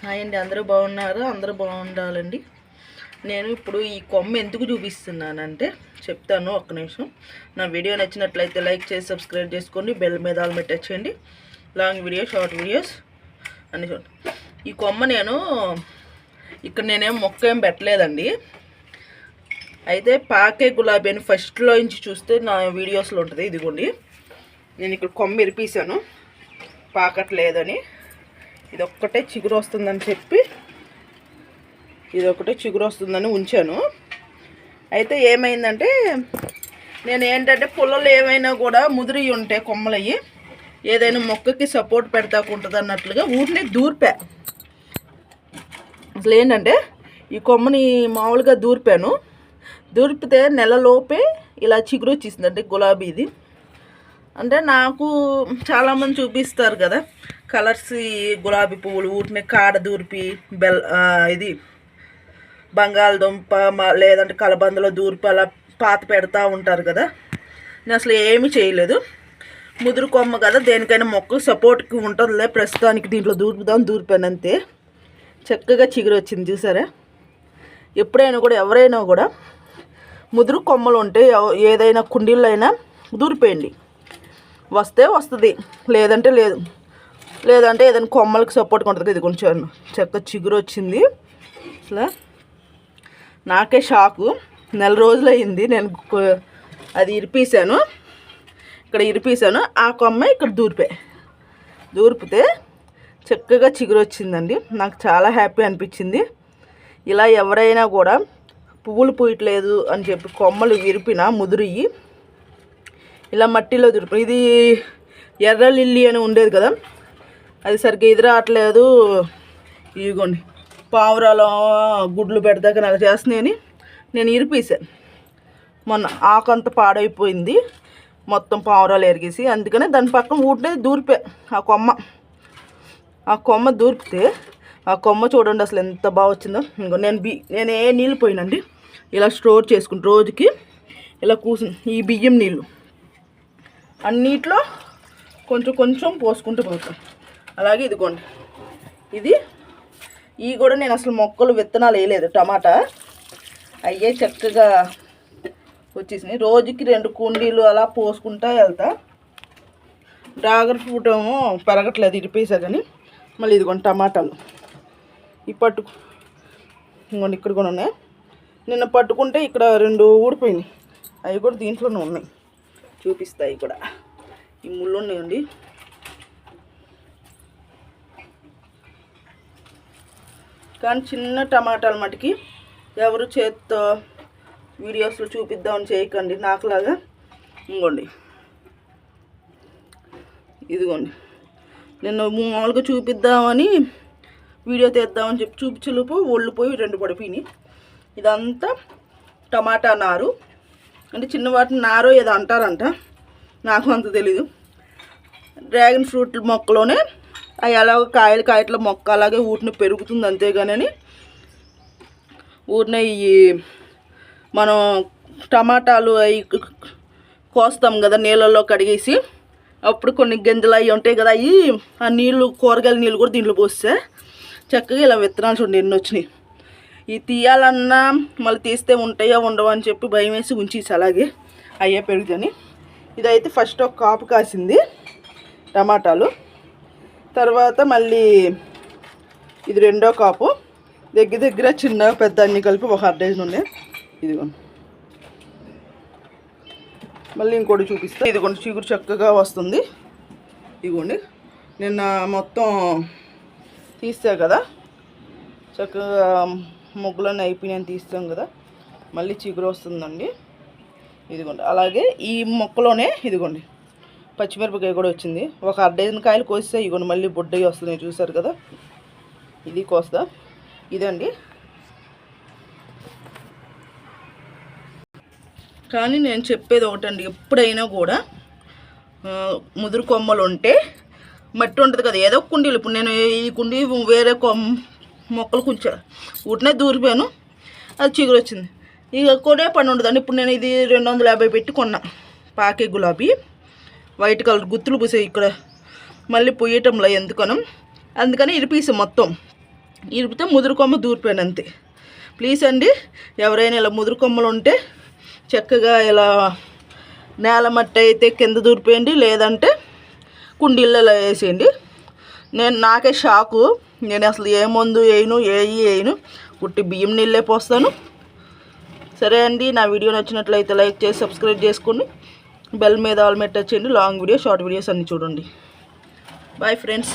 Hi అండి, అందరూ బాగున్నారు. అందరూ బాగుండాలండి. నేను ఇప్పుడు ఈ కొమ్మ ఎందుకు చూపిస్తున్నానంటే చెప్తాను, ఒక్క నిమిషం. నా వీడియో నచ్చినట్లయితే లైక్ చేసి సబ్స్క్రైబ్ చేసుకోండి, బెల్ మీద ఆల్ పెట్టేయండి. లాంగ్ వీడియో, షార్ట్ వీడియోస్ అన్ని చూడండి. ఈ కొమ్మ ఇక్కడ నేనేం మొక్క ఏం పెట్టలేదండి. అయితే పాకే గులాబీ అని ఫస్ట్లో నుంచి చూస్తే నా వీడియోస్లో ఉంటుంది. ఇదిగోండి, నేను ఇక్కడ కొమ్మ ఇరిపేశాను పాకట్లేదని. ఇదొక్కటే చిగురు వస్తుందని చెప్పి ఇదొకటే చిగురు వస్తుందని ఉంచాను. అయితే ఏమైందంటే నేను ఏంటంటే పుల్లలు ఏమైనా కూడా ముదిరి ఉంటే కొమ్మలయ్యి ఏదైనా మొక్కకి సపోర్ట్ పెడతాకుంటుంది అన్నట్లుగా ఊరిని దూర్పా. అసలు ఏంటంటే ఈ కొమ్మని మామూలుగా దూర్పితే నెలలోపే ఇలా చిగురు వచ్చేసింది. అంటే గులాబీది అంటే నాకు చాలామంది చూపిస్తారు కదా కలర్స్, ఈ గులాబీ పువ్వులు ఊటిని కాడ దూర్పి ఇది బంగాళదుంప లేదంటే కలబందలో దూర్పి అలా పాత పెడతా ఉంటారు కదా. నేను అసలు ఏమీ చేయలేదు. ముదురు కొమ్మ కదా, దేనికైనా మొక్క సపోర్ట్కి ఉంటుందిలే ప్రస్తుతానికి దీంట్లో దూర్పాను అంతే. చక్కగా చిగురు వచ్చింది చూసారా. ఎప్పుడైనా కూడా ఎవరైనా కూడా ముదురు కొమ్మలు ఉంటే ఏదైనా కుండీల్లో అయినా దూరిపోయండి. వస్తే వస్తుంది, లేదంటే లేదు. లేదంటే ఏదైనా కొమ్మలకి సపోర్ట్గా ఉంటుంది. ఇది కొంచెం చక్కగా చిగురు వచ్చింది. అసలు నాకే షాకు. నెల రోజులు అయింది నేను అది ఇరిపేశాను. ఆ కొమ్మ ఇక్కడ దూర్పితే చక్కగా చిగురు వచ్చిందండి. నాకు చాలా హ్యాపీ అనిపించింది. ఇలా ఎవరైనా కూడా పువ్వులు పూయట్లేదు అని చెప్పి కొమ్మలు విరిపిన ముదిరియి ఇలా మట్టిలో దూరిపి, ఇది ఎర్ర లిల్లీ అని ఉండేది కదా, అది సరిగ్గా ఎదురాట్లేదు. ఇదిగోండి, పావురాలో గుడ్లు పెడదాక నాకు చేస్తున్నాయని నేను ఇరిపేశాను. మొన్న ఆకంత పాడైపోయింది, మొత్తం పావురాలు ఎరిగేసి. అందుకనే దాని పక్కన ఊటే దూరిపా ఆ కొమ్మ దూరిపితే ఆ కొమ్మ చూడండి అసలు ఎంత బాగా వచ్చిందో. ఇంకో నేను ఏ నీళ్ళు పోయినండి ఇలా స్టోర్ చేసుకుంటా. రోజుకి ఇలా కూర్చుని ఈ బియ్యం నీళ్ళు అన్నిట్లో కొంచెం కొంచెం పోసుకుంటూ పోతాం. అలాగే ఇదిగోండి, ఇవి కూడా నేను అసలు మొక్కలు విత్తనాలు వేయలేదు. టమాటా అయ్యే చక్కగా వచ్చేసినాయి. రోజుకి 2 కుండీలు అలా పోసుకుంటా వెళ్తా. డ్రాగన్ ఫ్రూట్ ఏమో పెరగట్లేదు, ఇరిపేసా కానీ. మళ్ళీ ఇదిగోండి టమాటాలు ఇంకోండి ఇక్కడ కూడా ఉన్నాయి. నిన్న పట్టుకుంటే ఇక్కడ 2 ఊడిపోయినాయి. అవి కూడా దీంట్లోనే ఉన్నాయి, చూపిస్తాయి కూడా. ఈ ముళ్ళు ఉన్నాయండి. కానీ చిన్న టమాటాలు మటుకి ఎవరు చేత్తో వీడియోస్లో చూపిద్దామని చేయకండి నాకులాగా. ఇదిగోండి నేను మామూలుగా చూపిద్దామని వీడియో తీద్దామని చెప్పి చూపించలుపు ఒళ్ళు పోయి 2 పడిపోయినాయి. ఇదంతా టమాటా నారు, అంటే చిన్నవాటిని నారో ఏదో అంటారంట, నాకు అంత తెలీదు. డ్రాగన్ ఫ్రూట్ మొక్కలోనే అవి అలాగ కాయట్ల మొక్క అలాగే ఊటిని పెరుగుతుంది, అంతేగాని ఊరినే ఈ మనం టమాటాలు అవి కోస్తాం కదా నీళ్ళల్లో కడిగేసి, అప్పుడు కొన్ని గింజలు అవి ఉంటాయి కదా, అవి ఆ నీళ్ళు కూరగాయల నీళ్ళు కూడా దీంట్లో పోస్తే చక్కగా ఇలా విత్తనాలు చూడండి ఎన్ని వచ్చినాయి. ఇవి తీయాలన్నా మళ్ళీ తీస్తే ఉంటాయో ఉండవో అని చెప్పి భయం వేసి ఉంచేసి అలాగే అయ్యే పెరుగుతాయి. ఇదైతే ఫస్ట్ ఒక కాపు కాసింది టమాటాలు, తర్వాత మళ్ళీ ఇది 2వ కాపు. దగ్గర చిన్న పెద్ద అన్ని కలిపి ఒక 1/2 డజన్ ఉన్నాయి. ఇదిగోండి, మళ్ళీ ఇంకోటి చూపిస్తా. ఇదిగోండి చిగురు చక్కగా వస్తుంది. ఇదిగోండి నిన్న మొత్తం తీసా కదా, చక్కగా మొగ్గులన్నీ అయిపోయినాయని తీస్తాం కదా, మళ్ళీ చిగురు వస్తుందండి. ఇదిగోండి అలాగే ఈ మొక్కలోనే ఇదిగోండి పచ్చిమిరపకాయ కూడా వచ్చింది. ఒక 1/2 డజన్ కాయలు కోస్తే ఇదిగోండి మళ్ళీ బొడ్డవి వస్తున్నాయి, చూసారు కదా. ఇది కోస్తా. ఇదండి, కానీ నేను చెప్పేది ఒకటండి, ఎప్పుడైనా కూడా ముదురు కొమ్మలు ఉంటే మట్టి ఉంటుంది కదా, ఏదో కుండీలు. ఇప్పుడు నేను ఈ కుండీ వేరే మొక్కలు కొంచెం ఊటినే దూరిపోయాను, అది చిగురు వచ్చింది. ఇక కొనే పని ఉండదండి. ఇప్పుడు నేను ఇది 250 పెట్టి కొన్నా పాకే గులాబీ, వైట్ కలర్ గుత్తులు పూసాయి ఇక్కడ. మళ్ళీ పొయ్యటంలో ఎందుకనం, అందుకని ఇరిపీసాం మొత్తం. ఇరిపితే ముదురు కొమ్మ దూరిపోయాను అంతే. ప్లీజ్ అండి, ఎవరైనా ఇలా ముదురు కొమ్మలు ఉంటే చక్కగా ఇలా నేల మట్టి అయితే కింద దూరిపోయండి, లేదంటే కుండీలలో వేసేయండి. నాకే షాకు, నేను అసలు ఏ మందు వేయను, ఉట్టి బియ్యం నీళ్ళే పోస్తాను. సరే అండి, నా వీడియో నచ్చినట్లయితే లైక్ చేసి సబ్స్క్రైబ్ చేసుకోండి, బెల్ మీద ఆల్ మీద టచ్ చేయండి. లాంగ్ వీడియో షార్ట్ వీడియోస్ అన్నీ చూడండి. Bye friends.